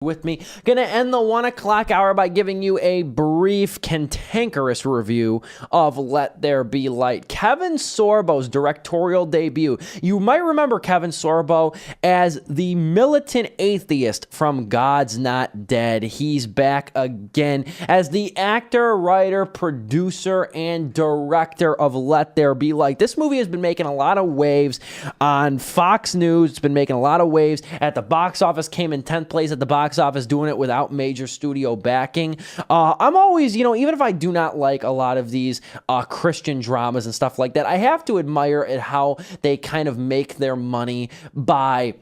with me. Gonna end the 1 o'clock hour by giving you a brief, cantankerous review of Let There Be Light, Kevin Sorbo's directorial debut. You might remember Kevin Sorbo as the militant atheist from God's Not Dead. He's back again as the actor, writer, producer, and director of Let There Be Light. This movie has been making a lot of waves on Fox News. It's been making a lot of waves at the box office, came in 10th place at the box office, doing it without major studio backing. I'm always, even if I do not like a lot of these Christian dramas and stuff like that, I have to admire at how they kind of make their money by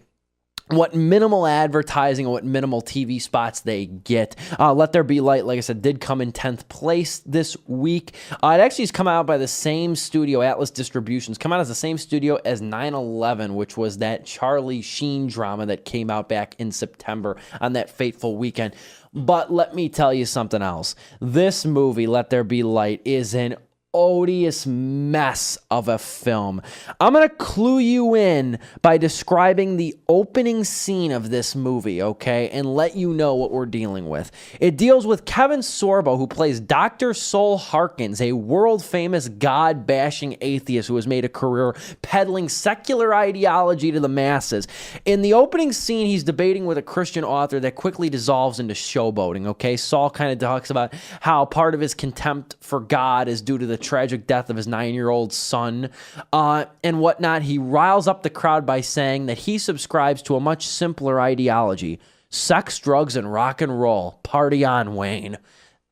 what minimal advertising and what minimal TV spots they get. Let There Be Light, like I said, did come in 10th place this week. It actually has come out by the same studio, Atlas Distributions, come out as the same studio as 9/11, which was that Charlie Sheen drama that came out back in September on that fateful weekend. But let me tell you something else. This movie, Let There Be Light, is an odious mess of a film. I'm going to clue you in by describing the opening scene of this movie, okay, and let you know what we're dealing with. It deals with Kevin Sorbo, who plays Dr. Sol Harkins, a world-famous God-bashing atheist who has made a career peddling secular ideology to the masses. In the opening scene, he's debating with a Christian author that quickly dissolves into showboating, okay? Sol kind of talks about how part of his contempt for God is due to the tragic death of his 9-year-old son and whatnot. He riles up the crowd by saying that he subscribes to a much simpler ideology: sex, drugs, and rock and roll. Party on, Wayne.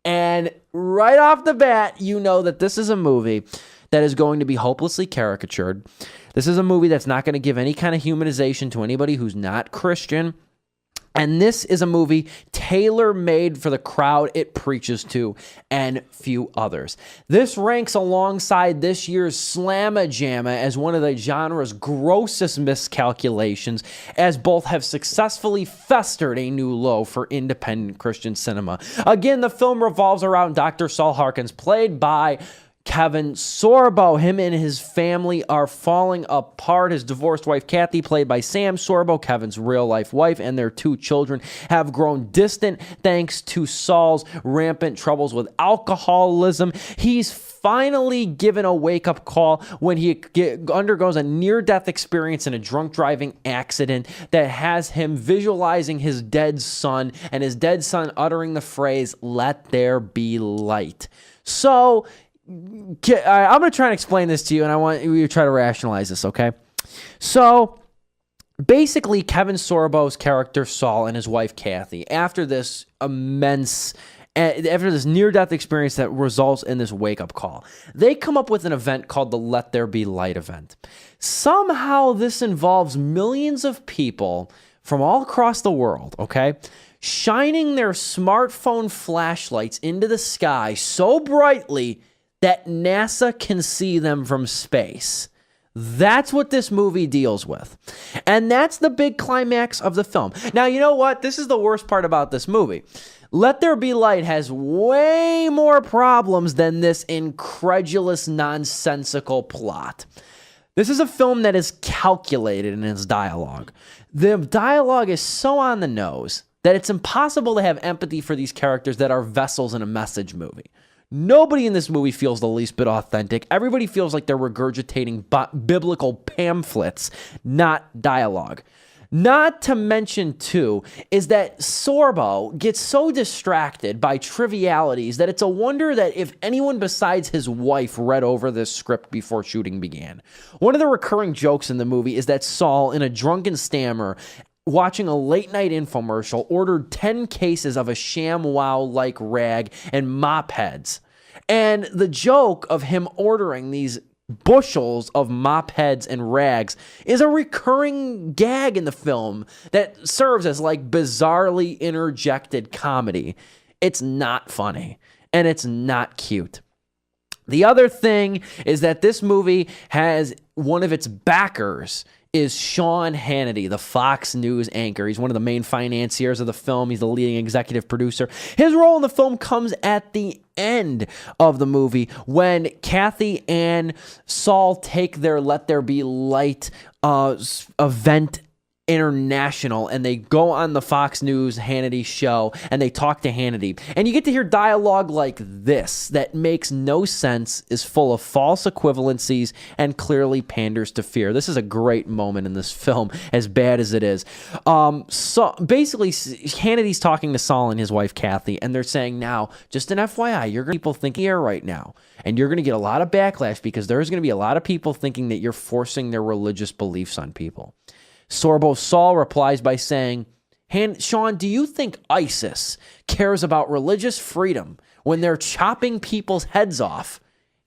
And right off the bat, you know that this is a movie that is going to be hopelessly caricatured. This is a movie that's not going to give any kind of humanization to anybody who's not Christian. And this is a movie tailor-made for the crowd it preaches to and few others. This ranks alongside this year's Slamma-Jamma as one of the genre's grossest miscalculations, as both have successfully festered a new low for independent Christian cinema. Again, the film revolves around Dr. Sol Harkins, played by Kevin Sorbo. Him and his family are falling apart. His divorced wife, Kathy, played by Sam Sorbo, Kevin's real-life wife, and their 2 children have grown distant thanks to Sol's rampant troubles with alcoholism. He's finally given a wake-up call when he undergoes a near-death experience in a drunk driving accident that has him visualizing his dead son and his dead son uttering the phrase, "Let there be light." So I'm going to try and explain this to you, and I want you to try to rationalize this, okay? So basically, Kevin Sorbo's character, Sol, and his wife, Kathy, after this near-death experience that results in this wake-up call, they come up with an event called the Let There Be Light event. Somehow this involves millions of people from all across the world, okay, shining their smartphone flashlights into the sky so brightly that NASA can see them from space. That's what this movie deals with. And that's the big climax of the film. Now, you know what? This is the worst part about this movie. Let There Be Light has way more problems than this incredulous, nonsensical plot. This is a film that is calculated in its dialogue. The dialogue is so on the nose that it's impossible to have empathy for these characters that are vessels in a message movie. Nobody in this movie feels the least bit authentic. Everybody feels like they're regurgitating biblical pamphlets, not dialogue. Not to mention, too, is that Sorbo gets so distracted by trivialities that it's a wonder that if anyone besides his wife read over this script before shooting began. One of the recurring jokes in the movie is that Sol, in a drunken stammer, watching a late-night infomercial, ordered 10 cases of a ShamWow-like rag and mop heads. And the joke of him ordering these bushels of mop heads and rags is a recurring gag in the film that serves as like bizarrely interjected comedy. It's not funny, and it's not cute. The other thing is that this movie has one of its backers is Sean Hannity, the Fox News anchor. He's one of the main financiers of the film. He's the leading executive producer. His role in the film comes at the end of the movie when Kathy and Sol take their Let There Be Light event international, and they go on the Fox News Hannity show and they talk to Hannity, and you get to hear dialogue like this that makes no sense, is full of false equivalencies, and clearly panders to fear. This is a great moment in this film, as bad as it is. So basically, Hannity's talking to Saul and his wife Kathy, and they're saying, now, just an FYI, you're going to people thinking here right now, and you're going to get a lot of backlash because there's going to be a lot of people thinking that you're forcing their religious beliefs on people. Sorbo Saul replies by saying, Sean, do you think ISIS cares about religious freedom when they're chopping people's heads off?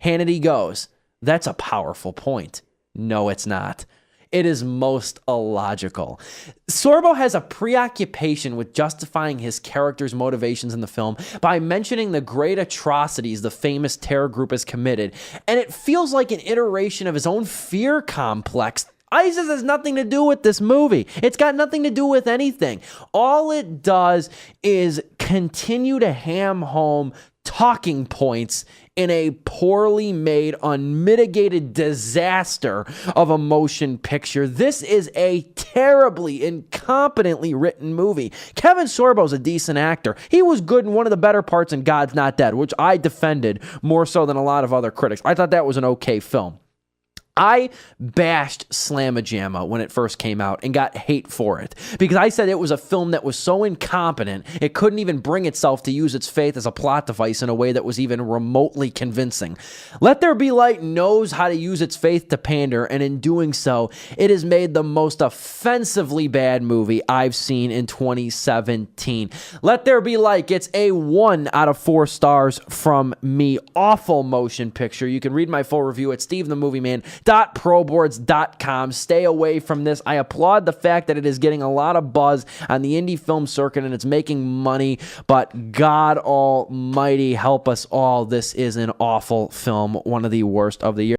Hannity goes, that's a powerful point. No, it's not. It is most illogical. Sorbo has a preoccupation with justifying his character's motivations in the film by mentioning the great atrocities the famous terror group has committed, and it feels like an iteration of his own fear complex. ISIS has nothing to do with this movie. It's got nothing to do with anything. All it does is continue to ham home talking points in a poorly made, unmitigated disaster of a motion picture. This is a terribly, incompetently written movie. Kevin Sorbo's a decent actor. He was good in one of the better parts in God's Not Dead, which I defended more so than a lot of other critics. I thought that was an okay film. I bashed Slamma-Jamma when it first came out and got hate for it because I said it was a film that was so incompetent it couldn't even bring itself to use its faith as a plot device in a way that was even remotely convincing. Let There Be Light knows how to use its faith to pander, and in doing so, it has made the most offensively bad movie I've seen in 2017. Let There Be Light gets a 1 out of 4 stars from me. Awful motion picture. You can read my full review at stevethemovieman.proboards.com. Stay away from this. I applaud the fact that it is getting a lot of buzz on the indie film circuit and it's making money, but God almighty help us all. This is an awful film, one of the worst of the year.